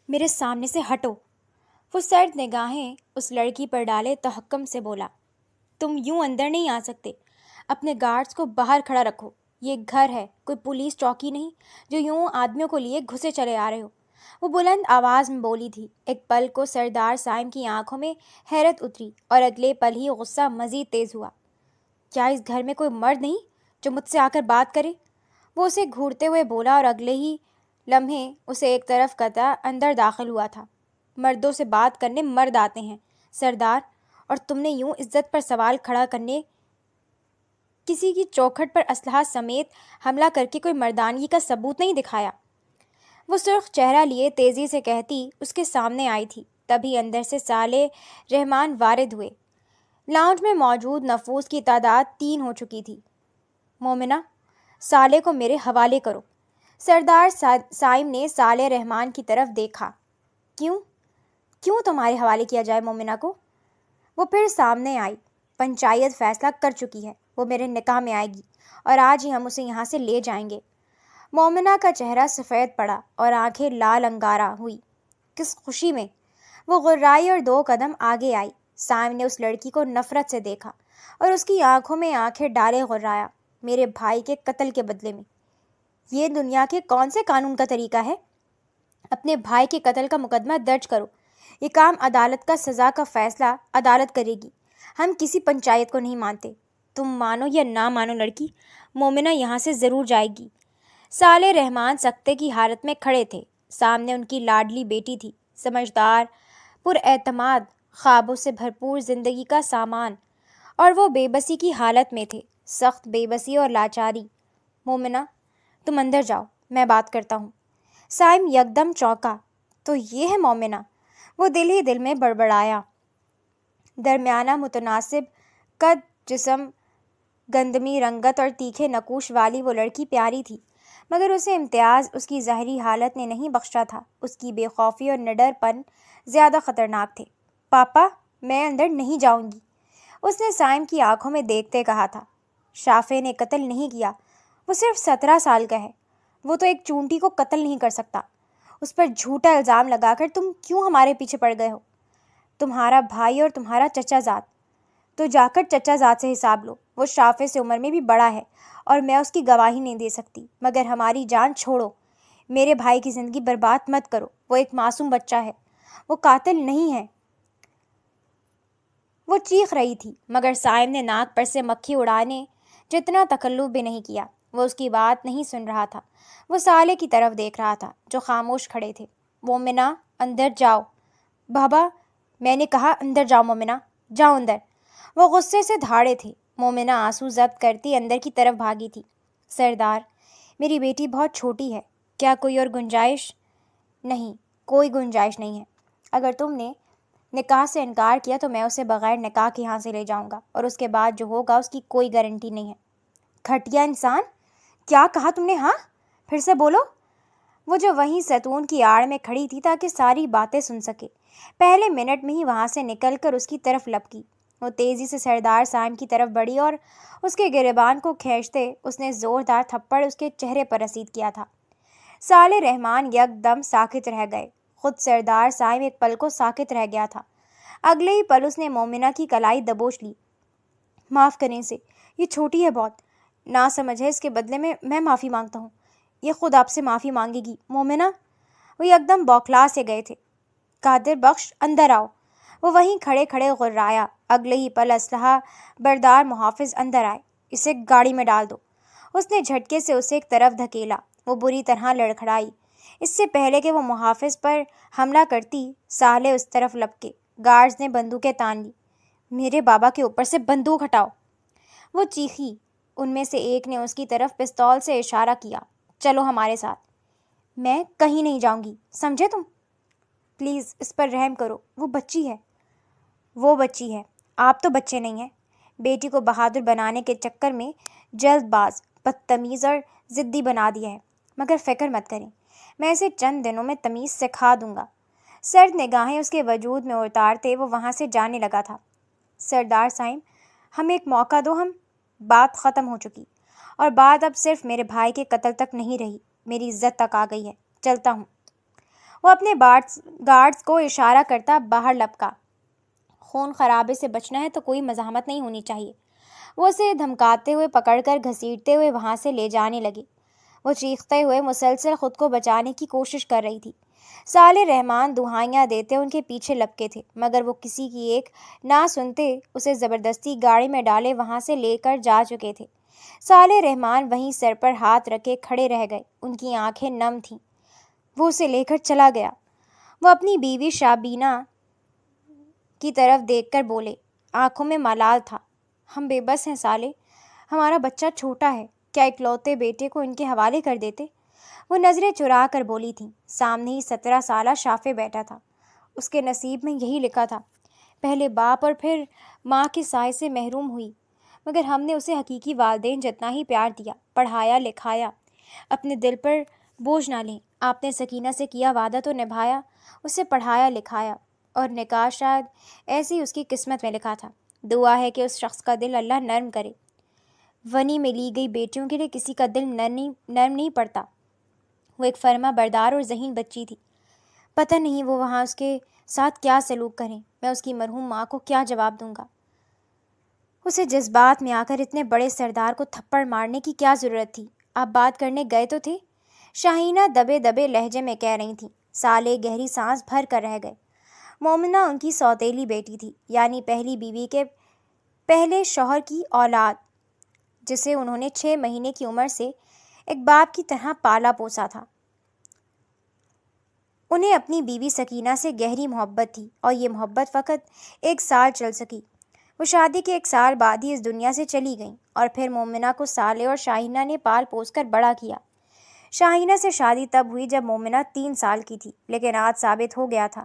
میرے سامنے سے ہٹو۔ وہ سرد نگاہیں اس لڑکی پر ڈالے تحکم سے بولا، تم یوں اندر نہیں آ سکتے، اپنے گارڈز کو باہر کھڑا رکھو، یہ گھر ہے، کوئی پولیس چوکی نہیں جو یوں آدمیوں کو لیے گھسے چلے آ رہے ہو۔ وہ بلند آواز میں بولی تھی۔ ایک پل کو سردار سائم کی آنکھوں میں حیرت اتری اور اگلے پل ہی غصہ مزید تیز ہوا۔ کیا اس گھر میں کوئی مرد نہیں جو مجھ سے آ کر بات کرے؟ وہ اسے گھورتے ہوئے بولا اور اگلے ہی لمحے اسے ایک طرف قطع اندر داخل ہوا تھا۔ مردوں سے بات کرنے مرد آتے ہیں سردار، اور تم نے یوں عزت پر سوال کھڑا کرنے کسی کی چوکھٹ پر اسلحہ سمیت حملہ کر کے کوئی مردانگی کا ثبوت نہیں دکھایا۔ وہ سرخ چہرہ لیے تیزی سے کہتی اس کے سامنے آئی تھی، تبھی اندر سے صالح رحمان وارد ہوئے۔ لاؤنج میں موجود نفوس کی تعداد 3 ہو چکی تھی۔ مومنہ، صالح کو میرے حوالے کرو۔ سردار سائم نے صالح رحمان کی طرف دیکھا۔ کیوں تمہارے حوالے کیا جائے مومنہ کو؟ وہ پھر سامنے آئی۔ پنچایت فیصلہ کر چکی ہے، وہ میرے نکاح میں آئے گی اور آج ہی ہم اسے یہاں سے لے جائیں گے۔ مومنہ کا چہرہ سفید پڑا اور آنکھیں لال انگارہ ہوئی۔ کس خوشی میں؟ وہ غرائی اور 2 قدم آگے آئی۔ سائم نے اس لڑکی کو نفرت سے دیکھا اور اس کی آنکھوں میں آنکھیں ڈالے غرایا۔ میرے بھائی کے قتل کے بدلے میں؟ یہ دنیا کے کون سے قانون کا طریقہ ہے؟ اپنے بھائی کے قتل کا مقدمہ درج کرو۔ یہ کام عدالت کا، سزا کا فیصلہ عدالت کرے گی۔ ہم کسی پنچایت کو نہیں مانتے۔ تم مانو یا نہ مانو لڑکی، مومنہ یہاں سے ضرور جائے گی۔ صالح رحمان سکتے کی حالت میں کھڑے تھے۔ سامنے ان کی لاڈلی بیٹی تھی، سمجھدار، پر اعتماد، خوابوں سے بھرپور زندگی کا سامان، اور وہ بے بسی کی حالت میں تھے، سخت بے بسی اور لاچاری۔ مومنہ، تم اندر جاؤ، میں بات کرتا ہوں۔ سائم یکدم چونکا۔ تو یہ ہے مومنہ؟ وہ دل ہی دل میں بڑبڑایا۔ درمیانہ متناسب قد، جسم، گندمی رنگت اور تیکھے نقوش والی وہ لڑکی پیاری تھی، مگر اسے امتیاز اس کی ظاہری حالت نے نہیں بخشا تھا۔ اس کی بے خوفی اور نڈر پن زیادہ خطرناک تھے۔ پاپا، میں اندر نہیں جاؤں گی، اس نے سائم کی آنکھوں میں دیکھتے کہا تھا۔ شافع نے قتل نہیں کیا، وہ صرف 17 سال کا ہے، وہ تو ایک چونٹی کو قتل نہیں کر سکتا۔ اس پر جھوٹا الزام لگا کر تم کیوں ہمارے پیچھے پڑ گئے ہو؟ تمہارا بھائی اور تمہارا چچا زاد، تو جا کر چچا زاد سے حساب لو۔ وہ شافع سے عمر میں بھی بڑا ہے اور میں اس کی گواہی نہیں دے سکتی، مگر ہماری جان چھوڑو، میرے بھائی کی زندگی برباد مت کرو، وہ ایک معصوم بچہ ہے، وہ قاتل نہیں ہے۔ وہ چیخ رہی تھی، مگر سائم نے ناک پر سے مکھی اڑانے جتنا تکلف بھی نہیں کیا۔ وہ اس کی بات نہیں سن رہا تھا، وہ صالح کی طرف دیکھ رہا تھا جو خاموش کھڑے تھے۔ مومنہ، اندر جاؤ۔ بابا، میں نے کہا اندر جاؤ مومنہ، جاؤ اندر۔ وہ غصے سے دھاڑے تھے۔ مومنہ آنسو ضبط کرتی اندر کی طرف بھاگی تھی۔ سردار، میری بیٹی بہت چھوٹی ہے، کیا کوئی اور گنجائش؟ نہیں، کوئی گنجائش نہیں ہے۔ اگر تم نے نکاح سے انکار کیا تو میں اسے بغیر نکاح کے یہاں سے لے جاؤں گا، اور اس کے بعد جو ہوگا اس کی کوئی گارنٹی نہیں ہے۔ گھٹیا انسان، کیا کہا تم نے؟ ہاں، پھر سے بولو۔ وہ جو وہیں ستون کی آڑ میں کھڑی تھی تاکہ ساری باتیں سن سکے، پہلے منٹ میں ہی وہاں سے نکل کر اس کی طرف لپکی۔ وہ تیزی سے سردار سائم کی طرف بڑھی اور اس کے گریبان کو کھینچتے اس نے زوردار تھپڑ اس کے چہرے پر رسید کیا تھا۔ صالح رحمان یک دم ساکت رہ گئے، خود سردار سائم ایک پل کو ساکت رہ گیا تھا۔ اگلے ہی پل اس نے مومنہ کی کلائی دبوچ لی۔ معاف کریں اسے، یہ چھوٹی ہے بہت، نہ سمجھ ہے، اس کے بدلے میں معافی مانگتا ہوں، یہ خود آپ سے معافی مانگے گی۔ مومنہ، وہ یک دم بوکھلا سے گئے تھے۔ قادر بخش، اندر آؤ۔ وہ وہیں کھڑے کھڑے غرایا۔ اگلے ہی پل اسلحہ بردار محافظ اندر آئے۔ اسے گاڑی میں ڈال دو، اس نے جھٹکے سے اسے ایک طرف دھکیلا۔ وہ بری طرح لڑکھڑائی۔ اس سے پہلے کہ وہ محافظ پر حملہ کرتی، صالح اس طرف لپکے۔ گارڈز نے بندوقیں تان لی۔ میرے بابا کے اوپر سے بندوق ہٹاؤ، وہ چیخی۔ ان میں سے ایک نے اس کی طرف پستول سے اشارہ کیا۔ چلو ہمارے ساتھ۔ میں کہیں نہیں جاؤں گی، سمجھے تم؟ پلیز اس پر رحم کرو، وہ بچی ہے۔ وہ بچی ہے، آپ تو بچے نہیں ہیں۔ بیٹی کو بہادر بنانے کے چکر میں جلد باز، بدتمیز اور ضدی بنا دیا ہے، مگر فکر مت کریں، میں اسے چند دنوں میں تمیز سکھا دوں گا۔ سرد نگاہیں اس کے وجود میں اتارتے وہ وہاں سے جانے لگا تھا۔ سردار سائم، ہمیں ایک موقع دو، ہم بات ختم ہو چکی، اور بات اب صرف میرے بھائی کے قتل تک نہیں رہی، میری عزت تک آ گئی ہے، چلتا ہوں۔ وہ اپنے گارڈز کو اشارہ کرتا باہر لپکا۔ خون خرابے سے بچنا ہے تو کوئی مزاحمت نہیں ہونی چاہیے۔ وہ اسے دھمکاتے ہوئے پکڑ کر گھسیٹتے ہوئے وہاں سے لے جانے لگے۔ وہ چیختے ہوئے مسلسل خود کو بچانے کی کوشش کر رہی تھی۔ صالح رحمان دہائیاں دیتے ان کے پیچھے لپکے تھے، مگر وہ کسی کی ایک نہ سنتے اسے زبردستی گاڑی میں ڈالے وہاں سے لے کر جا چکے تھے۔ صالح رحمان وہیں سر پر ہاتھ رکھے کھڑے رہ گئے، ان کی آنکھیں نم تھیں۔ وہ اسے لے کر چلا گیا۔ وہ اپنی بیوی شابینہ کی طرف دیکھ کر بولے، آنکھوں میں ملال تھا، ہم بے بس ہیں صالح، ہمارا بچہ چھوٹا ہے، کیا اکلوتے بیٹے کو ان کے حوالے کر دیتے؟ وہ نظریں چرا کر بولی تھیں۔ سامنے ہی 17 سالہ شافع بیٹھا تھا۔ اس کے نصیب میں یہی لکھا تھا، پہلے باپ اور پھر ماں کے سائے سے محروم ہوئی، مگر ہم نے اسے حقیقی والدین جتنا ہی پیار دیا، پڑھایا لکھایا۔ اپنے دل پر بوجھ نہ لیں، آپ نے سکینہ سے کیا وعدہ تو نبھایا، اسے پڑھایا لکھایا، اور نکاح شاید ایسی اس کی قسمت میں لکھا تھا۔ دعا ہے کہ اس شخص کا دل اللہ نرم کرے۔ ونی میں لی گئی بیٹیوں کے لیے کسی کا دل نرم نہیں پڑتا۔ وہ ایک فرما بردار اور ذہین بچی تھی۔ پتہ نہیں وہ وہاں اس کے ساتھ کیا سلوک کریں، میں اس کی مرحوم ماں کو کیا جواب دوں گا۔ اسے جذبات میں آ کر اتنے بڑے سردار کو تھپڑ مارنے کی کیا ضرورت تھی؟ آپ بات کرنے گئے تو تھے؟ شاہینہ دبے دبے لہجے میں کہہ رہی تھیں۔ صالح گہری سانس بھر کر رہ گئے۔ مومنہ ان کی سوتیلی بیٹی تھی، یعنی پہلی بیوی کے پہلے شوہر کی اولاد، جسے انہوں نے 6 مہینے کی عمر سے ایک باپ کی طرح پالا پوسا تھا۔ انہیں اپنی بیوی سکینہ سے گہری محبت تھی، اور یہ محبت فقط 1 سال چل سکی۔ وہ شادی کے 1 سال بعد ہی اس دنیا سے چلی گئیں، اور پھر مومنہ کو صالح اور شاہینہ نے پال پوس کر بڑا کیا۔ شاہینہ سے شادی تب ہوئی جب مومنہ 3 سال کی تھی، لیکن آج ثابت ہو گیا تھا،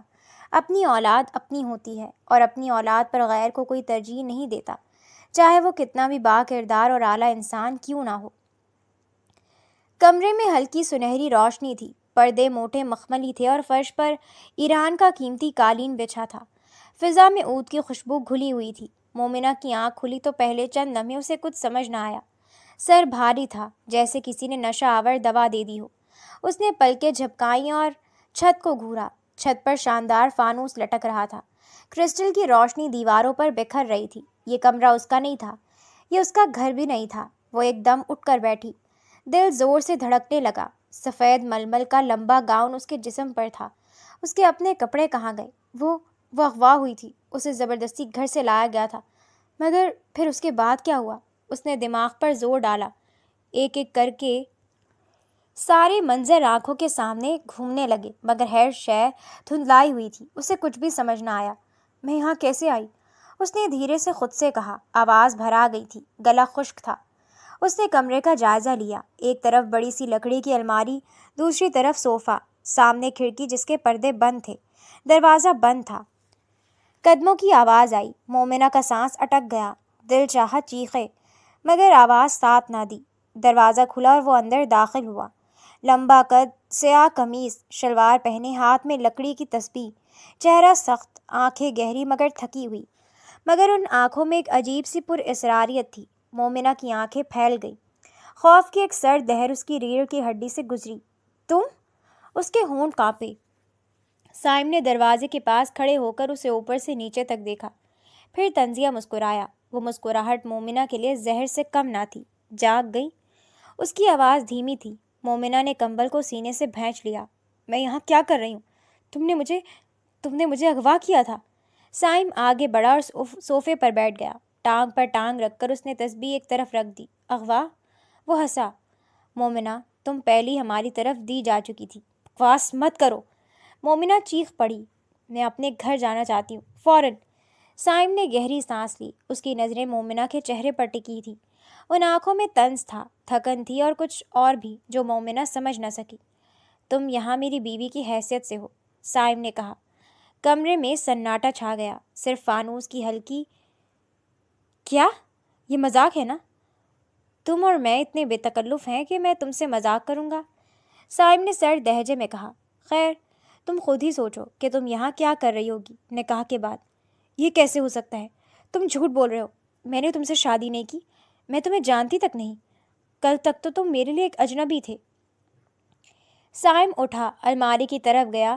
اپنی اولاد اپنی ہوتی ہے، اور اپنی اولاد پر غیر کو کوئی ترجیح نہیں دیتا، چاہے وہ کتنا بھی با کردار اور اعلیٰ انسان کیوں نہ ہو۔ کمرے میں ہلکی سنہری روشنی تھی، پردے موٹے مخملی تھے اور فرش پر ایران کا قیمتی قالین بچھا تھا۔ فضا میں عود کی خوشبو گھلی ہوئی تھی۔ مومنہ کی آنکھ کھلی تو پہلے چند لمحے اسے کچھ سمجھ نہ آیا۔ سر بھاری تھا، جیسے کسی نے نشہ آور دوا دے دی ہو۔ اس نے پلکیں جھپکائیں اور چھت کو گھورا۔ چھت پر شاندار فانوس لٹک رہا تھا۔ کرسٹل کی روشنی دیواروں پر بکھر رہی تھی۔ یہ کمرہ اس کا نہیں تھا، یہ اس کا گھر بھی نہیں تھا۔ وہ ایک دم اٹھ کر بیٹھی۔ دل زور سے دھڑکنے لگا۔ سفید ململ کا لمبا گاؤن اس کے جسم پر تھا۔ اس کے اپنے کپڑے کہاں گئے؟ وہ اغوا ہوئی تھی، اسے زبردستی گھر سے لایا گیا تھا، مگر پھر اس کے بعد کیا ہوا؟ اس نے دماغ پر زور ڈالا۔ ایک ایک کر کے سارے منظر آنکھوں کے سامنے گھومنے لگے، مگر ہر شے دھندلائی ہوئی تھی۔ اسے کچھ بھی سمجھ نہ آیا۔ میں یہاں کیسے آئی؟ اس نے دھیرے سے خود سے کہا۔ آواز بھرا گئی تھی، گلا خشک تھا۔ اس نے کمرے کا جائزہ لیا۔ ایک طرف بڑی سی لکڑی کی الماری، دوسری طرف صوفہ، سامنے کھڑکی جس کے پردے بند تھے، دروازہ بند تھا۔ قدموں کی آواز آئی۔ مومنہ کا سانس اٹک گیا۔ دل چاہا چیخے، مگر آواز ساتھ نہ دی۔ دروازہ کھلا اور وہ اندر داخل ہوا۔ لمبا قد، سیاہ قمیص شلوار پہنے، ہاتھ میں لکڑی کی تسبیح، چہرہ سخت، آنکھیں گہری مگر تھکی ہوئی، مگر ان آنکھوں میں ایک عجیب سی پر اسراریت تھی۔ مومنہ کی آنکھیں پھیل گئی۔ خوف کی ایک سرد لہر اس کی ریڑھ کی ہڈی سے گزری۔ تم؟ اس کے ہونٹ کانپے۔ صائم نے دروازے کے پاس کھڑے ہو کر اسے اوپر سے نیچے تک دیکھا، پھر طنزیہ مسکرایا۔ وہ مسکراہٹ مومنہ کے لیے زہر سے کم نہ تھی۔ جاگ گئی؟ اس کی آواز دھیمی تھی۔ مومنہ نے کمبل کو سینے سے بھینچ لیا۔ میں یہاں کیا کر رہی ہوں؟ تم نے مجھے اغوا کیا تھا۔ صائم آگے بڑھا اور صوفے پر بیٹھ گیا۔ ٹانگ پر ٹانگ رکھ کر اس نے تسبیح ایک طرف رکھ دی۔ اغوا؟ وہ ہنسا۔ مومنہ، تم پہلی ہماری طرف دی جا چکی تھی۔ بکواس مت کرو۔ مومنہ چیخ پڑی۔ میں اپنے گھر جانا چاہتی ہوں، فوراً۔ صائم نے گہری سانس لی۔ اس کی نظریں مومنہ کے چہرے پر ٹکی تھیں۔ ان آنکھوں میں طنز تھا، تھکن تھی اور کچھ اور بھی جو مومنہ سمجھ نہ سکی۔ تم یہاں میری بیوی کی حیثیت سے ہو، صائم نے کہا۔ کمرے میں سناٹا چھا گیا، صرف فانوس کی ہلکی کیا؟ یہ مذاق ہے نا؟ تم اور میں اتنے بے تکلف ہیں کہ میں تم سے مذاق کروں گا؟ صائم نے سرد لہجے میں کہا۔ خیر، تم خود ہی سوچو کہ تم یہاں کیا کر رہی ہوگی نکاح کے بعد۔ یہ کیسے ہو سکتا ہے؟ تم جھوٹ بول رہے ہو۔ میں نے تم سے شادی نہیں کی، میں تمہیں جانتی تک نہیں۔ کل تک تو تم میرے لیے ایک اجنبی تھے۔ صائم اٹھا، الماری کی طرف گیا،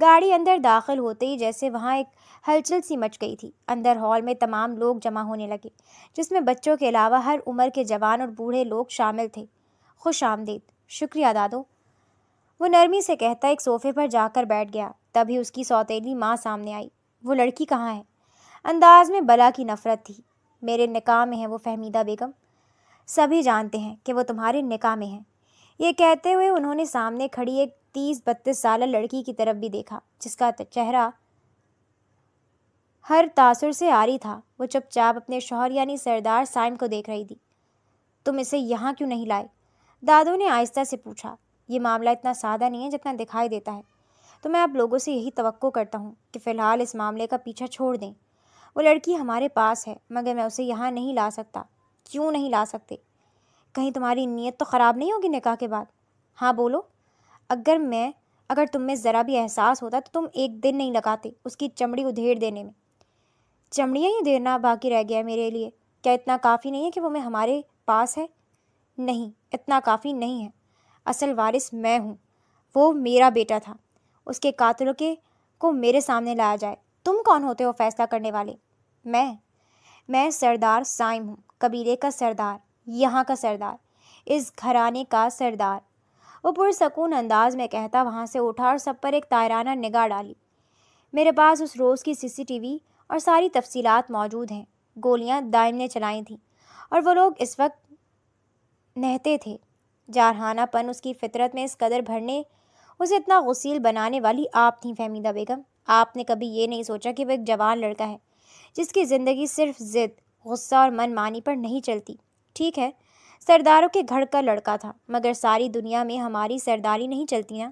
گاڑی اندر داخل ہوتے ہی جیسے وہاں ایک ہلچل سی مچ گئی تھی۔ اندر ہال میں تمام لوگ جمع ہونے لگے، جس میں بچوں کے علاوہ ہر عمر کے جوان اور بوڑھے لوگ شامل تھے۔ خوش آمدید۔ شکریہ دادو، وہ نرمی سے کہتا ایک صوفے پر جا کر بیٹھ گیا۔ تبھی اس کی سوتیلی ماں سامنے آئی۔ وہ لڑکی کہاں ہے؟ انداز میں بلا کی نفرت تھی۔ میرے نکاح میں ہے وہ فہمیدہ بیگم۔ سبھی جانتے ہیں کہ وہ تمہارے نکاح میں ہے۔ یہ کہتے ہوئے انہوں نے سامنے کھڑی ایک 30-32 سالہ لڑکی کی طرف بھی دیکھا، جس کا چہرہ ہر تاثر سے عاری تھا۔ وہ چپ چاپ اپنے شوہر یعنی سردار سائم کو دیکھ رہی تھی۔ تم اسے یہاں کیوں نہیں لائے؟ دادو نے آہستہ سے پوچھا۔ یہ معاملہ اتنا سادہ نہیں ہے جتنا دکھائی دیتا ہے، تو میں آپ لوگوں سے یہی توقع کرتا ہوں کہ فی الحال اس معاملے کا پیچھا چھوڑ دیں۔ وہ لڑکی ہمارے پاس ہے، مگر میں اسے یہاں نہیں لا سکتا۔ کیوں نہیں لا سکتے؟ کہیں تمہاری نیت تو خراب نہیں ہوگی نکاح کے بعد؟ ہاں بولو۔ اگر تم میں ذرا بھی احساس ہوتا تو تم ایک دن نہیں لگاتے اس کی چمڑی ادھیڑ دینے میں۔ چمڑیاں ہی دینا باقی رہ گیا میرے لیے۔ کیا اتنا کافی نہیں ہے کہ وہ میں ہمارے پاس ہے؟ نہیں، اتنا کافی نہیں ہے۔ اصل وارث میں ہوں، وہ میرا بیٹا تھا۔ اس کے قاتلوں کو میرے سامنے لایا جائے۔ تم کون ہوتے ہو فیصلہ کرنے والے؟ میں سردار سائم ہوں، قبیلے کا سردار، یہاں کا سردار، اس گھرانے کا سردار۔ وہ پرسکون انداز میں کہتا وہاں سے اٹھا اور سب پر ایک طائرانہ نگاہ ڈالی۔ میرے پاس اس روز کی CCTV اور ساری تفصیلات موجود ہیں۔ گولیاں دائم نے چلائی تھیں اور وہ لوگ اس وقت نہتے تھے۔ جارحانہ پن اس کی فطرت میں اس قدر بھرنے، اسے اتنا غسیل بنانے والی آپ تھیں فہمیدہ بیگم۔ آپ نے کبھی یہ نہیں سوچا کہ وہ ایک جوان لڑکا ہے جس کی زندگی صرف ضد، غصہ اور من مانی پر نہیں چلتی۔ ٹھیک ہے، سرداروں کے گھر کا لڑکا تھا، مگر ساری دنیا میں ہماری سرداری نہیں چلتی نا۔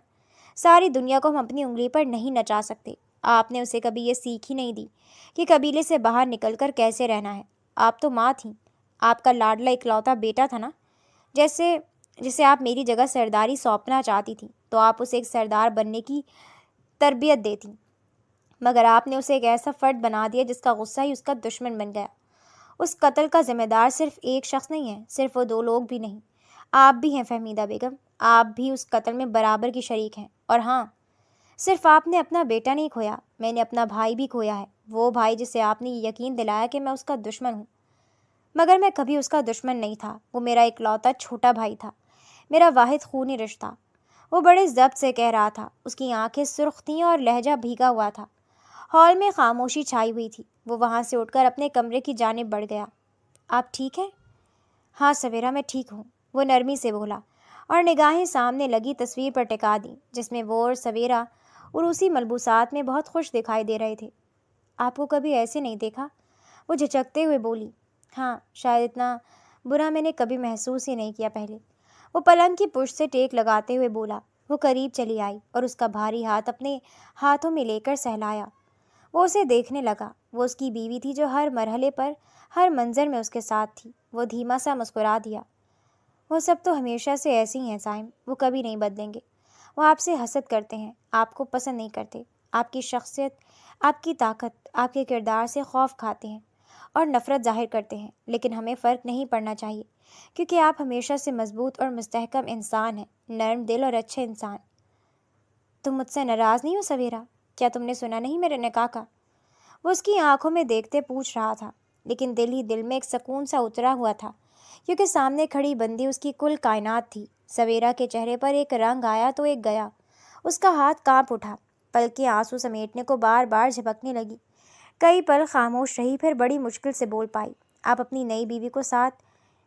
ساری دنیا کو ہم اپنی انگلی پر نہیں نچا سکتے۔ آپ نے اسے کبھی یہ سیکھ ہی نہیں دی کہ قبیلے سے باہر نکل کر کیسے رہنا ہے۔ آپ تو ماں تھیں، آپ کا لاڈلا اکلوتا بیٹا تھا نا۔ جسے آپ میری جگہ سرداری سونپنا چاہتی تھیں تو آپ اسے ایک سردار بننے کی تربیت دیتی، مگر آپ نے اسے ایک ایسا فرد بنا دیا جس کا غصہ ہی اس کا دشمن بن گیا۔ اس قتل کا ذمہ دار صرف ایک شخص نہیں ہے، صرف وہ 2 لوگ بھی نہیں، آپ بھی ہیں فہمیدہ بیگم۔ آپ بھی اس قتل میں برابر کی شریک ہیں۔ اور ہاں، صرف آپ نے اپنا بیٹا نہیں کھویا، میں نے اپنا بھائی بھی کھویا ہے۔ وہ بھائی جسے آپ نے یقین دلایا کہ میں اس کا دشمن ہوں، مگر میں کبھی اس کا دشمن نہیں تھا۔ وہ میرا اکلوتا چھوٹا بھائی تھا، میرا واحد خونی رشتہ۔ وہ بڑے ضبط سے کہہ رہا تھا، اس کی آنکھیں سرخ تھیں اور لہجہ بھیگا ہوا تھا۔ ہال میں خاموشی چھائی ہوئی تھی۔ وہ وہاں سے اٹھ کر اپنے کمرے کی جانب بڑھ گیا۔ آپ ٹھیک ہیں؟ ہاں سویرا، میں ٹھیک ہوں، وہ نرمی سے بولا اور نگاہیں سامنے لگی تصویر پر ٹکا دیں جس میں وہ اور سویرا عروسی ملبوسات میں بہت خوش دکھائی دے رہے تھے۔ آپ کو کبھی ایسے نہیں دیکھا، وہ جھجکتے ہوئے بولی۔ ہاں، شاید اتنا برا میں نے کبھی محسوس ہی نہیں کیا پہلے، وہ پلنگ کی پشت سے ٹیک لگاتے ہوئے بولا۔ وہ قریب چلی آئی اور اس کا بھاری ہاتھ اپنے ہاتھوں میں لے کر سہلایا۔ وہ اسے دیکھنے لگا۔ وہ اس کی بیوی تھی جو ہر مرحلے پر، ہر منظر میں اس کے ساتھ تھی۔ وہ دھیما سا مسکرا دیا۔ وہ سب تو ہمیشہ سے ایسے ہی ہیں سائم، وہ کبھی نہیں بدلیں گے۔ وہ آپ سے حسد کرتے ہیں، آپ کو پسند نہیں کرتے، آپ کی شخصیت، آپ کی طاقت، آپ کے کردار سے خوف کھاتے ہیں اور نفرت ظاہر کرتے ہیں، لیکن ہمیں فرق نہیں پڑنا چاہیے کیونکہ آپ ہمیشہ سے مضبوط اور مستحکم انسان ہیں، نرم دل اور اچھے انسان۔ تم مجھ سے ناراض نہیں ہو سویرا؟ کیا تم نے سنا نہیں میرے نکاح کا؟ وہ اس کی آنکھوں میں دیکھتے پوچھ رہا تھا، لیکن دل ہی دل میں ایک سکون سا اترا ہوا تھا کیونکہ سامنے کھڑی بندی اس کی کل کائنات تھی۔ سویرا کے چہرے پر ایک رنگ آیا تو ایک گیا۔ اس کا ہاتھ کانپ اٹھا، پلکیں آنسو سمیٹنے کو بار بار جھپکنے لگی۔ کئی پل خاموش رہی، پھر بڑی مشکل سے بول پائی، آپ اپنی نئی بیوی کو ساتھ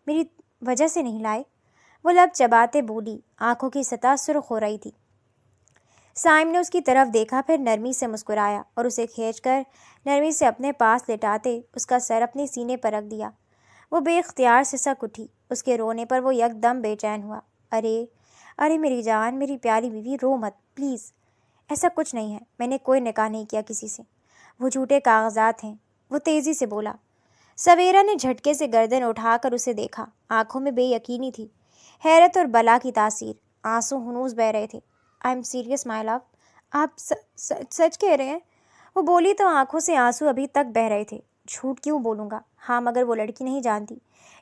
میری وجہ سے نہیں لائے؟ وہ لب چباتے بولی، آنکھوں کی سطح سرخ ہو رہی تھی۔ سائم نے اس کی طرف دیکھا، پھر نرمی سے مسکرایا اور اسے کھینچ کر نرمی سے اپنے پاس لٹاتے اس کا سر اپنے سینے پر رکھ دیا۔ وہ بے اختیار سسک اٹھی۔ اس کے رونے پر وہ یک دم بے چین ہوا۔ ارے میری جان، میری پیاری بیوی، رو مت پلیز، ایسا کچھ نہیں ہے، میں نے کوئی نکاح نہیں کیا کسی سے، وہ جھوٹے کاغذات ہیں، وہ تیزی سے بولا۔ سویرا نے جھٹکے سے گردن اٹھا کر اسے دیکھا، آنکھوں میں بے یقینی تھی، حیرت اور بلا کی تاثیر، آنسو ہنوز بہہ رہے تھے۔ آئی ایم سیریس مائی لو، آپ سچ کہہ رہے ہیں؟ وہ بولی تو آنکھوں سے آنسو ابھی تک بہہ رہے تھے۔ جھوٹ کیوں بولوں گا؟ ہاں، مگر وہ لڑکی نہیں جانتی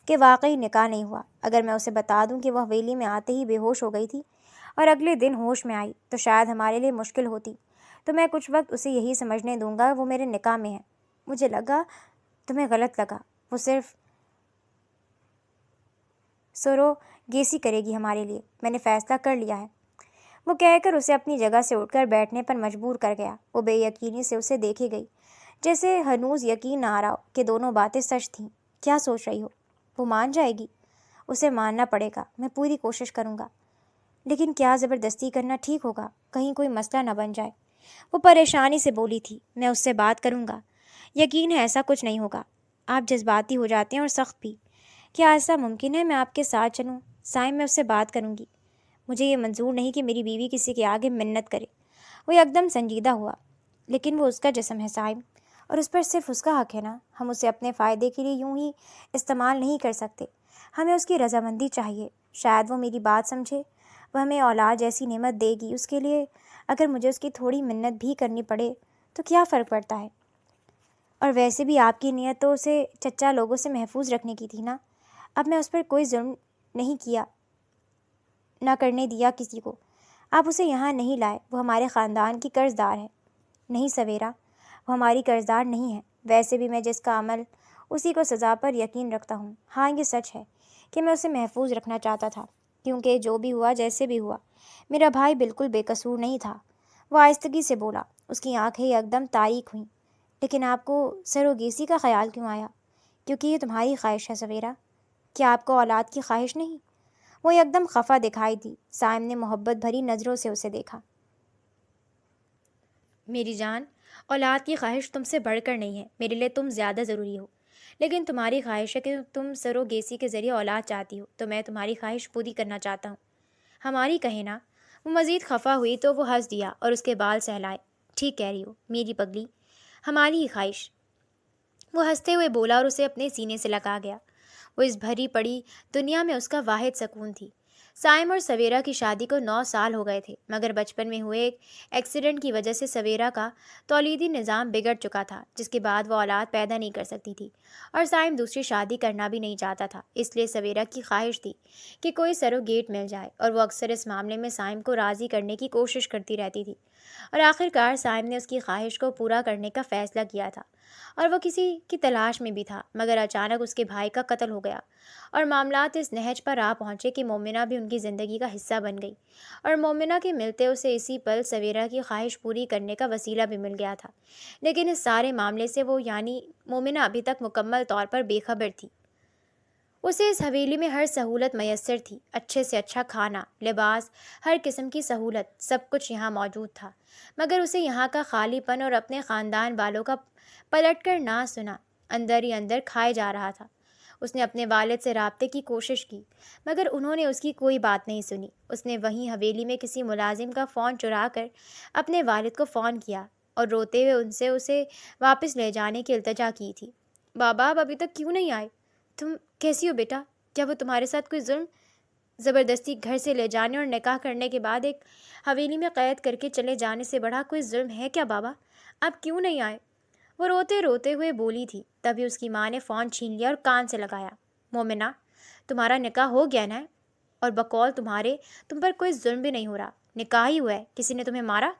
کہ واقعی نکاح نہیں ہوا۔ اگر میں اسے بتا دوں کہ وہ حویلی میں آتے ہی بے ہوش ہو گئی تھی اور اگلے دن ہوش میں آئی تو شاید ہمارے لیے مشکل ہوتی۔ تو میں کچھ وقت اسے یہی سمجھنے دوں گا وہ میرے نکاح میں ہے۔ مجھے لگا تمہیں غلط لگا، وہ صرف سروگیسی کرے گی ہمارے لیے۔ میں نے فیصلہ کر لیا ہے، وہ کہہ کر اسے اپنی جگہ سے اٹھ کر بیٹھنے پر مجبور کر گیا۔ وہ بے یقینی سے اسے دیکھے گئی، جیسے ہنوز یقین نہ آ رہا ہو کہ دونوں باتیں سچ تھیں۔ کیا سوچ رہی ہو؟ وہ مان جائے گی؟ اسے ماننا پڑے گا، میں پوری کوشش کروں گا، لیکن کیا زبردستی کرنا ٹھیک ہوگا؟ کہیں کوئی مسئلہ نہ بن جائے۔ وہ پریشانی سے بولی تھی۔ میں اس سے بات کروں گا، یقین ہے ایسا کچھ نہیں ہوگا۔ آپ جذباتی ہو جاتے ہیں اور سخت بھی۔ کیا ایسا ممکن ہے میں آپ کے ساتھ چلوں؟ سائم، میں اس سے بات کروں گی۔ مجھے یہ منظور نہیں کہ میری بیوی کسی کے آگے منت کرے۔ وہ یکدم سنجیدہ ہوا۔ لیکن وہ اس کا جسم ہے سائم، اور اس پر صرف اس کا حق ہے نا۔ ہم اسے اپنے فائدے کے لیے یوں ہی استعمال نہیں کر سکتے، ہمیں اس کی رضامندی چاہیے۔ شاید وہ میری بات سمجھے، وہ ہمیں اولاد جیسی نعمت دے گی، اس کے لیے اگر مجھے اس کی تھوڑی منت بھی کرنی پڑے تو کیا فرق پڑتا ہے؟ اور ویسے بھی آپ کی نیت تو اسے چچا لوگوں سے محفوظ رکھنے کی تھی نا۔ اب میں اس پر کوئی ظلم نہیں کیا، نہ کرنے دیا کسی کو۔ آپ اسے یہاں نہیں لائے، وہ ہمارے خاندان کی قرض دار ہے۔ نہیں سویرا، وہ ہماری قرض دار نہیں ہے۔ ویسے بھی میں جس کا عمل اسی کو سزا پر یقین رکھتا ہوں۔ ہاں، یہ سچ ہے کہ میں اسے محفوظ رکھنا چاہتا تھا، کیونکہ جو بھی ہوا، جیسے بھی ہوا، میرا بھائی بالکل بے قصور نہیں تھا۔ وہ آہستگی سے بولا۔ اس کی آنکھیں یکدم تاریک ہوئیں۔ لیکن آپ کو سروگیسی کا خیال کیوں آیا؟ کیونکہ یہ تمہاری خواہش ہے سویرا۔ کیا آپ کو اولاد کی خواہش نہیں؟ وہ یکدم خفا دکھائی دی۔ سائم نے محبت بھری نظروں سے اسے دیکھا۔ میری جان، اولاد کی خواہش تم سے بڑھ کر نہیں ہے، میرے لیے تم زیادہ ضروری ہو، لیکن تمہاری خواہش ہے کہ تم سروگیسی کے ذریعے اولاد چاہتی ہو، تو میں تمہاری خواہش پوری کرنا چاہتا ہوں۔ ہماری کہیں نا۔ وہ مزید خفا ہوئی تو وہ ہنس دیا اور اس کے بال سہلائے۔ ٹھیک کہہ رہی ہو میری پگلی، ہماری ہی خواہش، وہ ہنستے ہوئے بولا اور اسے اپنے سینے سے لگا گیا۔ وہ اس بھری پڑی دنیا میں اس کا واحد سکون تھی۔ سائم اور سویرا کی شادی کو 9 سال ہو گئے تھے، مگر بچپن میں ہوئے ایک ایکسیڈنٹ کی وجہ سے سویرا کا تولیدی نظام بگڑ چکا تھا، جس کے بعد وہ اولاد پیدا نہیں کر سکتی تھی، اور سائم دوسری شادی کرنا بھی نہیں چاہتا تھا۔ اس لیے سویرا کی خواہش تھی کہ کوئی سروگیٹ مل جائے، اور وہ اکثر اس معاملے میں سائم کو راضی کرنے کی کوشش کرتی رہتی تھی، اور آخرکار سائم نے اس کی خواہش کو پورا کرنے کا فیصلہ کیا تھا، اور وہ کسی کی تلاش میں بھی تھا۔ مگر اچانک اس کے بھائی کا قتل ہو گیا، اور معاملات اس نہج پر آ پہنچے کہ مومنہ بھی ان کی زندگی کا حصہ بن گئی، اور مومنہ کے ملتے اسے اسی پل سویرا کی خواہش پوری کرنے کا وسیلہ بھی مل گیا تھا۔ لیکن اس سارے معاملے سے وہ یعنی مومنہ ابھی تک مکمل طور پر بے خبر تھی۔ اسے اس حویلی میں ہر سہولت میسر تھی، اچھے سے اچھا کھانا، لباس، ہر قسم کی سہولت، سب کچھ یہاں موجود تھا، مگر اسے یہاں کا خالی پن اور اپنے خاندان والوں کا پلٹ کر نہ سنا اندر ہی اندر کھائے جا رہا تھا۔ اس نے اپنے والد سے رابطے کی کوشش کی، مگر انہوں نے اس کی کوئی بات نہیں سنی۔ اس نے وہیں حویلی میں کسی ملازم کا فون چرا کر اپنے والد کو فون کیا اور روتے ہوئے ان سے اسے واپس لے جانے کی التجا کی تھی۔ بابا، آپ ابھی تک کیوں نہیں آئے؟ تم کیسی ہو بیٹا؟ کیا وہ تمہارے ساتھ کوئی ظلم؟ زبردستی گھر سے لے جانے اور نکاح کرنے کے بعد ایک حویلی میں قید کر کے چلے جانے سے بڑا کوئی ظلم ہے کیا بابا؟ آپ کیوں نہیں آئے؟ وہ روتے روتے ہوئے بولی تھی۔ تبھی اس کی ماں نے فون چھین لیا اور کان سے لگایا۔ مومنہ، تمہارا نکاح ہو گیا نا؟ اور بقول تمہارے تم پر کوئی ظلم بھی نہیں ہو رہا، نکاح ہی ہوا ہے، کسی نے تمہیں مارا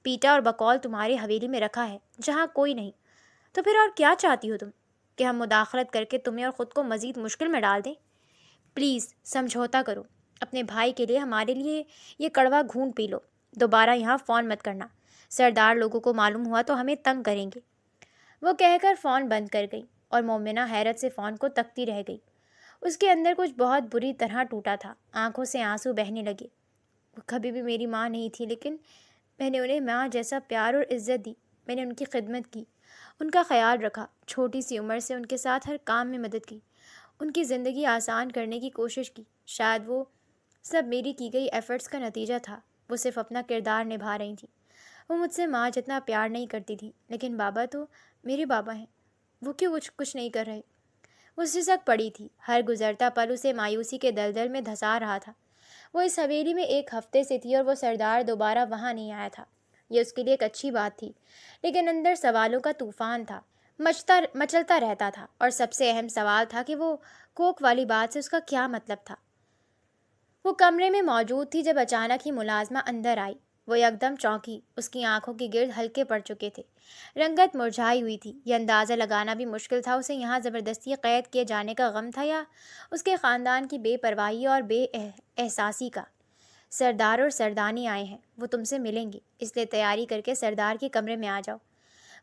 پیٹا اور بقول تمہاری حویلی میں رکھا ہے جہاں کوئی نہیں، تو پھر اور کیا چاہتی ہو تم؟ کہ ہم مداخلت کر کے تمہیں اور خود کو مزید مشکل میں ڈال دیں؟ پلیز سمجھوتا کرو، اپنے بھائی کے لیے، ہمارے لیے یہ کڑوا گھونٹ پی لو، دوبارہ یہاں فون مت کرنا، سردار لوگوں کو معلوم ہوا تو ہمیں تنگ کریں گے۔ وہ کہہ کر فون بند کر گئی، اور مومنہ حیرت سے فون کو تکتی رہ گئی۔ اس کے اندر کچھ بہت بری طرح ٹوٹا تھا، آنکھوں سے آنسو بہنے لگے۔ وہ کبھی بھی میری ماں نہیں تھی، لیکن میں نے انہیں ماں جیسا پیار اور عزت دی، میں نے ان کی خدمت کی، ان کا خیال رکھا، چھوٹی سی عمر سے ان کے ساتھ ہر کام میں مدد کی، ان کی زندگی آسان کرنے کی کوشش کی۔ شاید وہ سب میری کی گئی ایفرٹس کا نتیجہ تھا۔ وہ صرف اپنا کردار نبھا رہی تھیں۔ وہ مجھ سے ماں جتنا پیار نہیں کرتی تھی، لیکن بابا تو میرے بابا ہیں، وہ کیوں کچھ نہیں کر رہے؟ وہ سسک پڑی تھی، ہر گزرتا پل اسے مایوسی کے دلدل میں دھسا رہا تھا۔ وہ اس حویلی میں 1 ہفتے سے تھی اور وہ سردار دوبارہ وہاں نہیں آیا تھا۔ یہ اس کے لیے ایک اچھی بات تھی، لیکن اندر سوالوں کا طوفان تھا، مچلتا رہتا تھا، اور سب سے اہم سوال تھا کہ وہ کوک والی بات سے اس کا کیا مطلب تھا۔ وہ کمرے میں موجود تھی جب اچانک ہی ملازمہ اندر آئی۔ وہ یکدم چونکی، اس کی آنکھوں کے گرد ہلکے پڑ چکے تھے، رنگت مرجھائی ہوئی تھی۔ یہ اندازہ لگانا بھی مشکل تھا اسے یہاں زبردستی قید کیے جانے کا غم تھا یا اس کے خاندان کی بے پرواہی اور بے احساسی کا۔ سردار اور سردانی آئے ہیں، وہ تم سے ملیں گے، اس لیے تیاری کر کے سردار کے کمرے میں آ جاؤ۔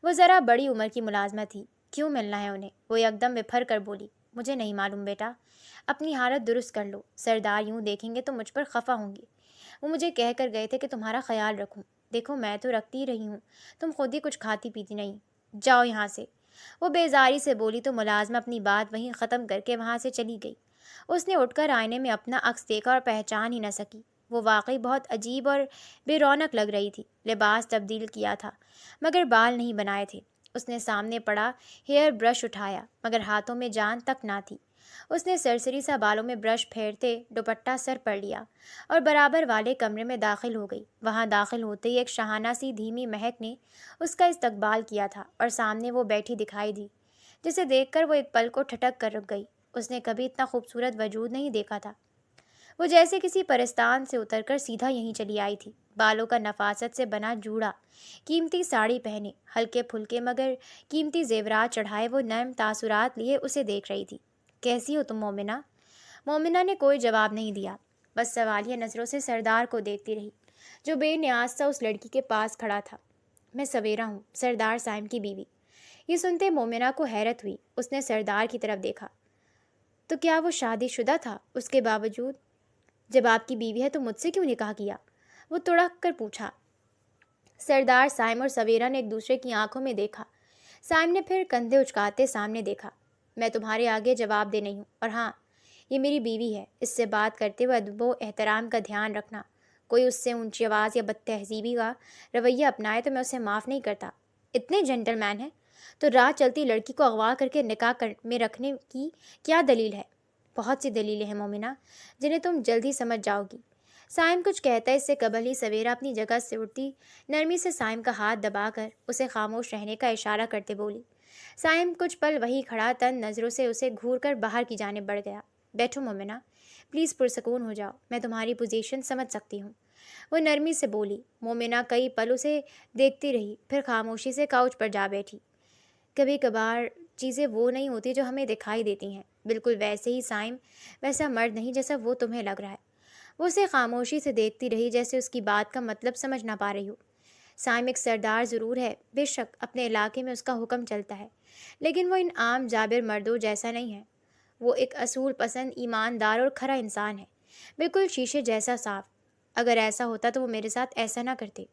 وہ ذرا بڑی عمر کی ملازمہ تھی، کیوں ملنا ہے انہیں؟ وہ یکدم بپھر کر بولی، مجھے نہیں معلوم بیٹا، اپنی حالت درست کر لو، سردار یوں دیکھیں گے تو مجھ پر خفا ہوں گے۔ وہ مجھے کہہ کر گئے تھے کہ تمہارا خیال رکھوں، دیکھو میں تو رکھتی رہی ہوں، تم خود ہی کچھ کھاتی پیتی نہیں، جاؤ یہاں سے۔ وہ بیزاری سے بولی تو ملازمہ اپنی بات وہیں ختم کر کے وہاں سے چلی گئی۔ اس نے اٹھ کر آئینے میں اپنا عکس دیکھا اور پہچان ہی نہ سکی۔ وہ واقعی بہت عجیب اور بے رونق لگ رہی تھی۔ لباس تبدیل کیا تھا مگر بال نہیں بنائے تھے۔ اس نے سامنے پڑا ہیئر برش اٹھایا مگر ہاتھوں میں جان تک نہ تھی۔ اس نے سرسری سا بالوں میں برش پھیرتے دوپٹہ سر پر لیا اور برابر والے کمرے میں داخل ہو گئی۔ وہاں داخل ہوتے ہی ایک شاہانہ سی دھیمی مہک نے اس کا استقبال کیا تھا اور سامنے وہ بیٹھی دکھائی دی، جسے دیکھ کر وہ ایک پل کو ٹھٹک کر رک گئی۔ اس نے کبھی اتنا خوبصورت وجود نہیں دیکھا تھا۔ وہ جیسے کسی پرستان سے اتر کر سیدھا یہیں چلی آئی تھی۔ بالوں کا نفاست سے بنا جوڑا، قیمتی ساڑی پہنے، ہلکے پھلکے مگر قیمتی زیورات چڑھائے وہ نرم تاثرات لیے اسے دیکھ رہی تھی۔ کیسی ہو تم مومنہ؟ مومنہ نے کوئی جواب نہیں دیا، بس سوالیہ نظروں سے سردار کو دیکھتی رہی، جو بے نیاز سا اس لڑکی کے پاس کھڑا تھا۔ میں سویرا ہوں، سردار صاحب کی بیوی۔ یہ سنتے مومنہ کو حیرت ہوئی۔ اس نے سردار کی طرف دیکھا۔ تو کیا وہ شادی شدہ تھا؟ اس کے باوجود جب آپ کی بیوی ہے تو مجھ سے کیوں نکاح کیا؟ وہ تڑک کر پوچھا۔ سردار صاحب اور سویرا نے ایک دوسرے کی آنکھوں میں دیکھا۔ صاحب نے پھر کندھے اچکاتے سامنے دیکھا۔ میں تمہارے آگے جواب دے نہیں ہوں، اور ہاں، یہ میری بیوی ہے۔ اس سے بات کرتے ہوئے ادب و احترام کا دھیان رکھنا۔ کوئی اس سے اونچی آواز یا بد تہذیبی کا رویہ اپنائے تو میں اسے معاف نہیں کرتا۔ اتنے جینٹل مین ہیں تو راہ چلتی لڑکی کو اغوا کر کے نکاح میں رکھنے کی کیا دلیل ہے؟ بہت سی دلیلیں ہیں مومنہ، جنہیں تم جلدی سمجھ جاؤ گی۔ سائم کچھ کہتا ہے، اس سے قبل ہی سویرا اپنی جگہ سے اٹھتی نرمی سے سائم کا ہاتھ دبا کر اسے خاموش رہنے کا اشارہ کرتے بولی۔ سائم کچھ پل وہی کھڑا تن نظروں سے اسے گھور کر باہر کی جانب بڑھ گیا۔ بیٹھو مومنہ، پلیز پرسکون ہو جاؤ، میں تمہاری پوزیشن سمجھ سکتی ہوں، وہ نرمی سے بولی۔ مومنہ کئی پل اسے دیکھتی رہی، پھر خاموشی سے کاؤچ پر جا بیٹھی۔ کبھی کبھار چیزیں وہ نہیں ہوتی جو ہمیں دکھائی دیتی ہیں، بالکل ویسے ہی سائم ویسا مرد نہیں جیسا وہ تمہیں لگ رہا ہے۔ وہ اسے خاموشی سے دیکھتی رہی، جیسے اس کی بات کا مطلب سمجھ نہ پا رہی ہو۔ سائم ایک سردار ضرور ہے، بے شک اپنے علاقے میں اس کا حکم چلتا ہے، لیکن وہ ان عام جابر مردوں جیسا نہیں ہے۔ وہ ایک اصول پسند، ایماندار اور کھرا انسان ہے، بالکل شیشے جیسا صاف۔ اگر ایسا ہوتا تو وہ میرے ساتھ ایسا نہ کرتے۔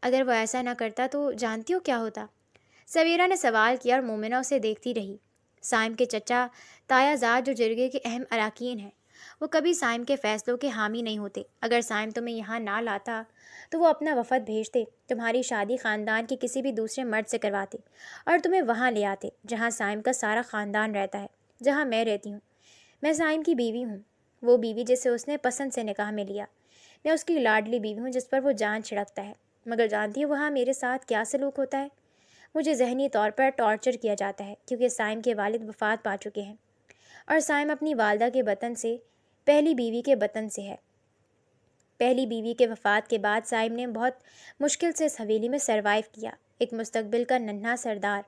اگر وہ ایسا نہ کرتا تو جانتی ہو کیا ہوتا؟ سویرا نے سوال کیا اور مومنہ اسے دیکھتی رہی۔ سائم کے چچا تایا زاد جو جرگے کے اہم اراکین ہیں، وہ کبھی سائم کے فیصلوں کے حامی نہیں ہوتے۔ اگر سائم تمہیں یہاں نہ لاتا تو وہ اپنا وفد بھیجتے، تمہاری شادی خاندان کے کسی بھی دوسرے مرد سے کرواتے اور تمہیں وہاں لے آتے جہاں سائم کا سارا خاندان رہتا ہے، جہاں میں رہتی ہوں۔ میں سائم کی بیوی ہوں، وہ بیوی جسے اس نے پسند سے نکاح میں لیا۔ میں اس کی لاڈلی بیوی ہوں جس پر وہ جان چھڑکتا ہے۔ مگر جانتی ہو وہاں میرے ساتھ کیا سلوک ہوتا ہے؟ مجھے ذہنی طور پر ٹارچر کیا جاتا ہے، کیونکہ سائم کے والد وفات پا چکے ہیں اور سائم اپنی والدہ کے وطن سے، پہلی بیوی کے وطن سے ہے۔ پہلی بیوی کے وفات کے بعد سائم نے بہت مشکل سے اس حویلی میں سروائیو کیا، ایک مستقبل کا ننھا سردار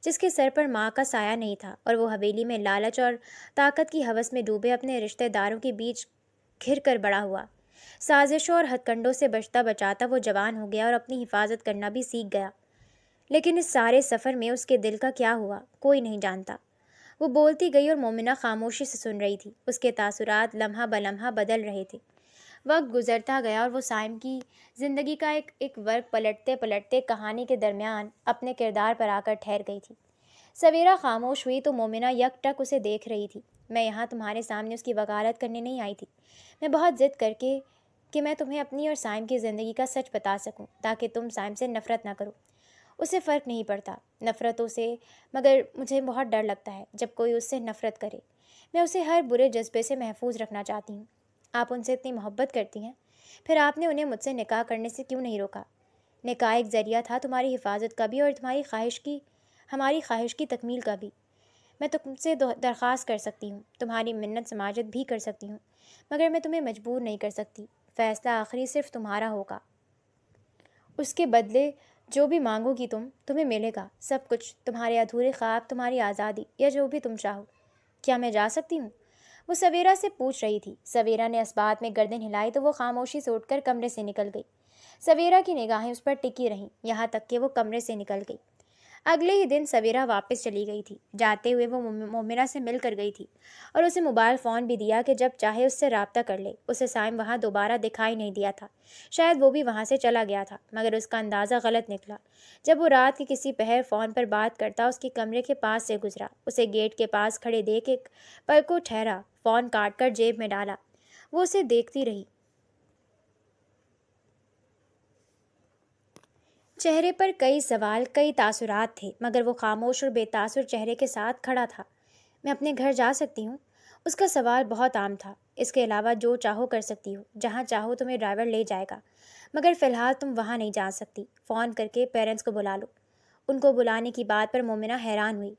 جس کے سر پر ماں کا سایہ نہیں تھا، اور وہ حویلی میں لالچ اور طاقت کی ہوس میں ڈوبے اپنے رشتہ داروں کے بیچ گھر کر بڑا ہوا۔ سازشوں اور ہتھ کنڈوں سے بچتا بچاتا وہ جوان ہو گیا اور اپنی حفاظت کرنا بھی سیکھ گیا۔ لیکن اس سارے سفر میں اس کے دل کا کیا ہوا کوئی نہیں جانتا۔ وہ بولتی گئی اور مومنہ خاموشی سے سن رہی تھی۔ اس کے تاثرات لمحہ بلمحہ بدل رہے تھے۔ وقت گزرتا گیا اور وہ سائم کی زندگی کا ایک ورق پلٹتے پلٹتے کہانی کے درمیان اپنے کردار پر آ کر ٹھہر گئی تھی۔ سویرا خاموش ہوئی تو مومنہ یک ٹک اسے دیکھ رہی تھی۔ میں یہاں تمہارے سامنے اس کی وکالت کرنے نہیں آئی تھی، میں بہت ضد کر کے کہ میں تمہیں اپنی اور سائم کی زندگی کا سچ بتا سکوں تاکہ تم سائم سے نفرت نہ کرو۔ اسے فرق نہیں پڑتا نفرتوں سے، مگر مجھے بہت ڈر لگتا ہے جب کوئی اس سے نفرت کرے۔ میں اسے ہر برے جذبے سے محفوظ رکھنا چاہتی ہوں۔ آپ ان سے اتنی محبت کرتی ہیں، پھر آپ نے انہیں مجھ سے نکاح کرنے سے کیوں نہیں روکا؟ نکاح ایک ذریعہ تھا تمہاری حفاظت کا بھی اور ہماری خواہش کی تکمیل کا بھی۔ میں تم سے درخواست کر سکتی ہوں، تمہاری منت سماجت بھی کر سکتی ہوں، مگر میں تمہیں مجبور نہیں کر سکتی۔ فیصلہ آخری صرف تمہارا ہوگا۔ اس کے بدلے جو بھی مانگو گی تمہیں ملے گا سب کچھ، تمہارے ادھورے خواب، تمہاری آزادی، یا جو بھی تم چاہو۔ کیا میں جا سکتی ہوں؟ وہ سویرا سے پوچھ رہی تھی۔ سویرا نے اس بات میں گردن ہلائی تو وہ خاموشی سے اٹھ کر کمرے سے نکل گئی۔ سویرا کی نگاہیں اس پر ٹکی رہیں یہاں تک کہ وہ کمرے سے نکل گئی۔ اگلے ہی دن سویرا واپس چلی گئی تھی۔ جاتے ہوئے وہ مومنہ سے مل کر گئی تھی اور اسے موبائل فون بھی دیا کہ جب چاہے اس سے رابطہ کر لے۔ اسے سائم وہاں دوبارہ دکھائی نہیں دیا تھا، شاید وہ بھی وہاں سے چلا گیا تھا، مگر اس کا اندازہ غلط نکلا۔ جب وہ رات کی کسی پہر فون پر بات کرتا اس کے کمرے کے پاس سے گزرا، اسے گیٹ کے پاس کھڑے دیکھ ایک پل کو ٹھہرا، فون کاٹ کر جیب میں ڈالا۔ وہ اسے دیکھتی رہی۔ چہرے پر کئی سوال، کئی تاثرات تھے، مگر وہ خاموش اور بے تاثر چہرے کے ساتھ کھڑا تھا۔ میں اپنے گھر جا سکتی ہوں؟ اس کا سوال بہت عام تھا۔ اس کے علاوہ جو چاہو کر سکتی ہو، جہاں چاہو تمہیں ڈرائیور لے جائے گا، مگر فی الحال تم وہاں نہیں جا سکتی۔ فون کر کے پیرنٹس کو بلا لو۔ ان کو بلانے کی بات پر مومنہ حیران ہوئی۔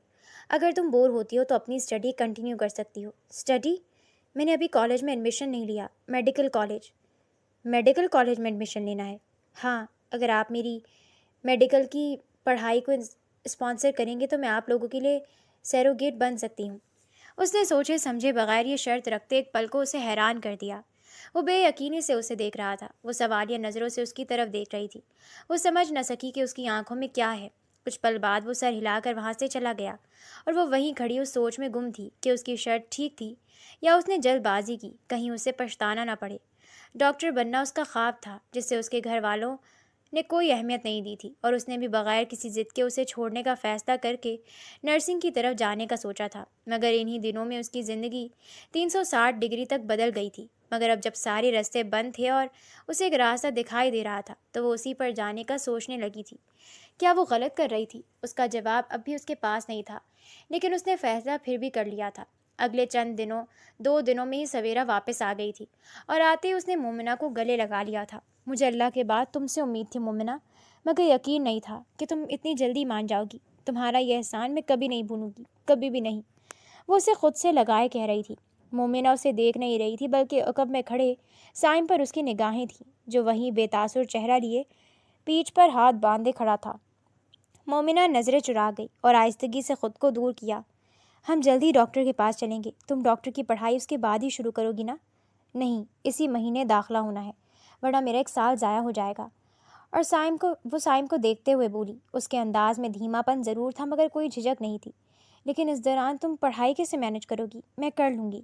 اگر تم بور ہوتی ہو تو اپنی اسٹڈی کنٹینیو کر سکتی ہو۔ اسٹڈی؟ میں نے ابھی کالج میں ایڈمیشن نہیں لیا، میڈیکل کالج میں ایڈمیشن لینا ہے۔ ہاں، اگر آپ میری میڈیکل کی پڑھائی کو اسپانسر کریں گے تو میں آپ لوگوں کے لیے سیروگیٹ بن سکتی ہوں۔ اس نے سوچے سمجھے بغیر یہ شرط رکھتے ایک پل کو اسے حیران کر دیا۔ وہ بے یقینی سے اسے دیکھ رہا تھا۔ وہ سوالیہ نظروں سے اس کی طرف دیکھ رہی تھی۔ وہ سمجھ نہ سکی کہ اس کی آنکھوں میں کیا ہے۔ کچھ پل بعد وہ سر ہلا کر وہاں سے چلا گیا اور وہ وہیں کھڑی اس سوچ میں گم تھی کہ اس کی شرط ٹھیک تھی یا اس نے جلد بازی کی، کہیں اسے پچھتانا نہ پڑے۔ ڈاکٹر بننا اس کا خواب تھا جس سے اس کے گھر والوں نے کوئی اہمیت نہیں دی تھی، اور اس نے بھی بغیر کسی ضد کے اسے چھوڑنے کا فیصلہ کر کے نرسنگ کی طرف جانے کا سوچا تھا۔ مگر انہی دنوں میں اس کی زندگی 360 ڈگری تک بدل گئی تھی۔ مگر اب جب سارے راستے بند تھے اور اسے ایک راستہ دکھائی دے رہا تھا تو وہ اسی پر جانے کا سوچنے لگی تھی۔ کیا وہ غلط کر رہی تھی؟ اس کا جواب اب بھی اس کے پاس نہیں تھا، لیکن اس نے فیصلہ پھر بھی کر لیا تھا۔ اگلے دو دنوں میں ہی سویرا واپس آ گئی تھی اور آتے ہی اس نے مومنہ کو گلے لگا لیا تھا۔ مجھے اللہ کے بعد تم سے امید تھی مومنہ، مگر یقین نہیں تھا کہ تم اتنی جلدی مان جاؤ گی۔ تمہارا یہ احسان میں کبھی نہیں بھولوں گی، کبھی بھی نہیں۔ وہ اسے خود سے لگائے کہہ رہی تھی۔ مومنہ اسے دیکھ نہیں رہی تھی بلکہ عقب میں کھڑے سائم پر اس کی نگاہیں تھیں، جو وہیں بے تاثر چہرہ لیے پیٹھ پر ہاتھ باندھے کھڑا تھا۔ مومنہ نظریں چرا گئی اور آہستگی سے خود کو دور کیا۔ ہم جلدی ڈاکٹر کے پاس چلیں گے۔ تم ڈاکٹر کی پڑھائی اس کے بعد ہی شروع کرو گی نا؟ نہیں، اسی مہینے داخلہ ہونا ہے، ورنہ میرا ایک سال ضائع ہو جائے گا۔ اور سائم کو دیکھتے ہوئے بولی۔ اس کے انداز میں دھیما پن ضرور تھا مگر کوئی جھجک نہیں تھی۔ لیکن اس دوران تم پڑھائی کیسے مینج کرو گی؟ میں کر لوں گی،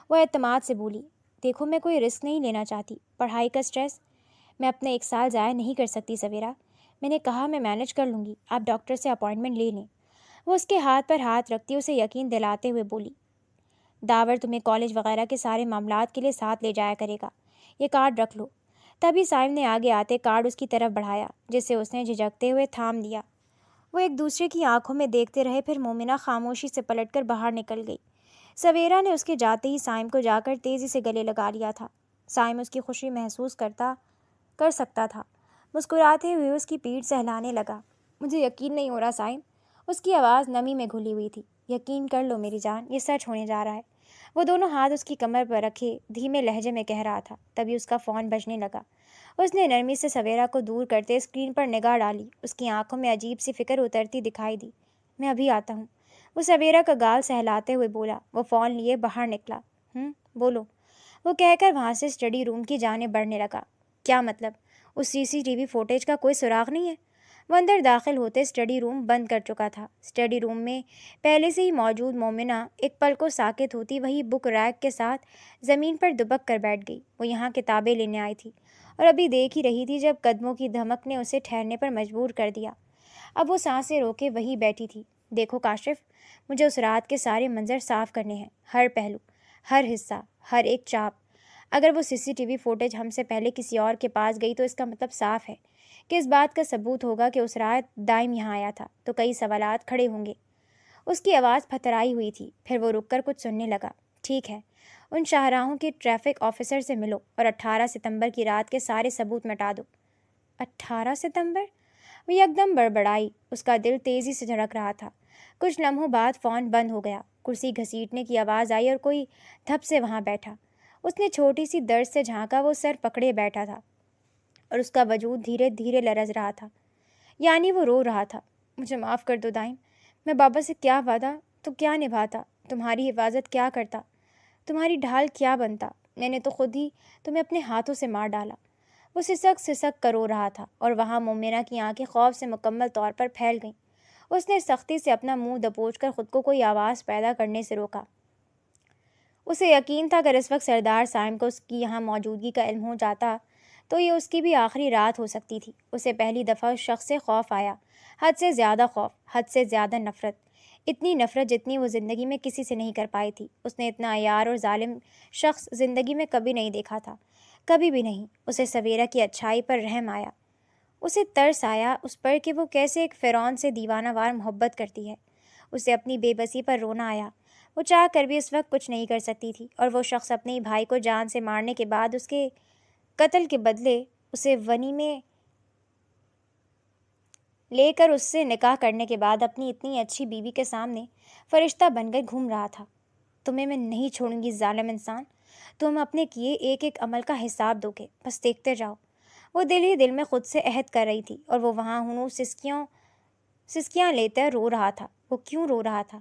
وہ اعتماد سے بولی۔ دیکھو، میں کوئی رسک نہیں لینا چاہتی، پڑھائی کا اسٹریس میں اپنے ایک سال ضائع نہیں کر سکتی سویرا۔ میں نے کہا میں مینج کر لوں گی، آپ ڈاکٹر سے اپائنٹمنٹ لے لیں۔ وہ اس کے ہاتھ پر ہاتھ رکھتی اسے یقین دلاتے ہوئے بولی۔ داور تمہیں کالج وغیرہ کے سارے معاملات کے لیے ساتھ لے جایا کرے گا، یہ کارڈ رکھ لو۔ تبھی سائم نے آگے آتے کارڈ اس کی طرف بڑھایا، جسے اس نے جھجکتے ہوئے تھام دیا۔ وہ ایک دوسرے کی آنکھوں میں دیکھتے رہے، پھر مومنہ خاموشی سے پلٹ کر باہر نکل گئی۔ سویرا نے اس کے جاتے ہی سائم کو جا کر تیزی سے گلے لگا لیا تھا۔ سائم اس کی خوشی محسوس کر سکتا تھا۔ مسکراتے ہوئے اس کی پیٹھ سہلانے لگا۔ مجھے یقین نہیں ہو رہا سائم، اس کی آواز نمی میں گھلی ہوئی تھی۔ یقین کر لو میری جان، یہ سچ ہونے جا رہا ہے۔ وہ دونوں ہاتھ اس کی کمر پر رکھے دھیمے لہجے میں کہہ رہا تھا۔ تبھی اس کا فون بجنے لگا۔ اس نے نرمی سے سویرا کو دور کرتے اسکرین پر نگاہ ڈالی۔ اس کی آنکھوں میں عجیب سی فکر اترتی دکھائی دی۔ میں ابھی آتا ہوں، وہ سویرا کا گال سہلاتے ہوئے بولا۔ وہ فون لیے باہر نکلا۔ بولو، وہ کہہ کر وہاں سے اسٹڈی روم کی جانب بڑھنے لگا۔ کیا مطلب؟ اس CCTV فوٹیج کا کوئی سراغ نہیں ہے؟ وہ اندر داخل ہوتے اسٹڈی روم بند کر چکا تھا۔ اسٹڈی روم میں پہلے سے ہی موجود مومنہ ایک پل کو ساکت ہوتی وہی بک ریک کے ساتھ زمین پر دبک کر بیٹھ گئی۔ وہ یہاں کتابیں لینے آئی تھی اور ابھی دیکھ ہی رہی تھی جب قدموں کی دھمک نے اسے ٹھہرنے پر مجبور کر دیا۔ اب وہ سانسیں روکے وہیں بیٹھی تھی۔ دیکھو کاشف، مجھے اس رات کے سارے منظر صاف کرنے ہیں، ہر پہلو، ہر حصہ، ہر ایک چاپ۔ اگر وہ CCTV فوٹیج ہم سے پہلے کسی اور کے پاس گئی تو اس کا مطلب صاف ہے کہ اس بات کا ثبوت ہوگا کہ اس رات دائم یہاں آیا تھا، تو کئی سوالات کھڑے ہوں گے۔ اس کی آواز پھترائی ہوئی تھی، پھر وہ رک کر کچھ سننے لگا۔ ٹھیک ہے، ان شاہراہوں کے ٹریفک آفیسر سے ملو اور 18 ستمبر کی رات کے سارے ثبوت مٹا دو۔ 18 ستمبر؟ وہ یکدم بڑبڑائی، اس کا دل تیزی سے دھڑک رہا تھا۔ کچھ لمحوں بعد فون بند ہو گیا، کرسی گھسیٹنے کی آواز آئی اور کوئی دھپ سے وہاں بیٹھا۔ اس نے چھوٹی سی درد سے جھانکا، وہ سر پکڑے بیٹھا تھا۔ اور اس کا وجود دھیرے دھیرے لرز رہا تھا، یعنی وہ رو رہا تھا۔ مجھے معاف کر دو دائم، میں بابا سے کیا وعدہ تو کیا نبھاتا، تمہاری حفاظت کیا کرتا، تمہاری ڈھال کیا بنتا، میں نے تو خود ہی تمہیں اپنے ہاتھوں سے مار ڈالا۔ وہ سسک سسک کر رو رہا تھا اور وہاں مومنہ کی آنکھیں خوف سے مکمل طور پر پھیل گئیں۔ اس نے سختی سے اپنا منہ دبوچ کر خود کو کوئی آواز پیدا کرنے سے روکا۔ اسے یقین تھا اگر اس وقت سردار سائم کو اس کی یہاں موجودگی کا علم ہو جاتا تو یہ اس کی بھی آخری رات ہو سکتی تھی۔ اسے پہلی دفعہ اس شخص سے خوف آیا، حد سے زیادہ خوف، حد سے زیادہ نفرت، اتنی نفرت جتنی وہ زندگی میں کسی سے نہیں کر پائی تھی۔ اس نے اتنا عیار اور ظالم شخص زندگی میں کبھی نہیں دیکھا تھا، کبھی بھی نہیں۔ اسے سویرا کی اچھائی پر رحم آیا، اسے ترس آیا اس پر کہ وہ کیسے ایک فرعون سے دیوانہ وار محبت کرتی ہے۔ اسے اپنی بے بسی پر رونا آیا، وہ چاہ کر بھی اس وقت کچھ نہیں کر سکتی تھی، اور وہ شخص اپنے بھائی کو جان سے مارنے کے بعد اس کے قتل کے بدلے اسے ونی میں لے کر اس سے نکاح کرنے کے بعد اپنی اتنی اچھی بیوی کے سامنے فرشتہ بن کر گھوم رہا تھا۔ تمہیں میں نہیں چھوڑوں گی ظالم انسان، تم اپنے کیے ایک ایک عمل کا حساب دو گے، بس دیکھتے جاؤ۔ وہ دل ہی دل میں خود سے عہد کر رہی تھی، اور وہ وہاں ہنو سسکیاں لیتے رو رہا تھا۔ وہ کیوں رو رہا تھا؟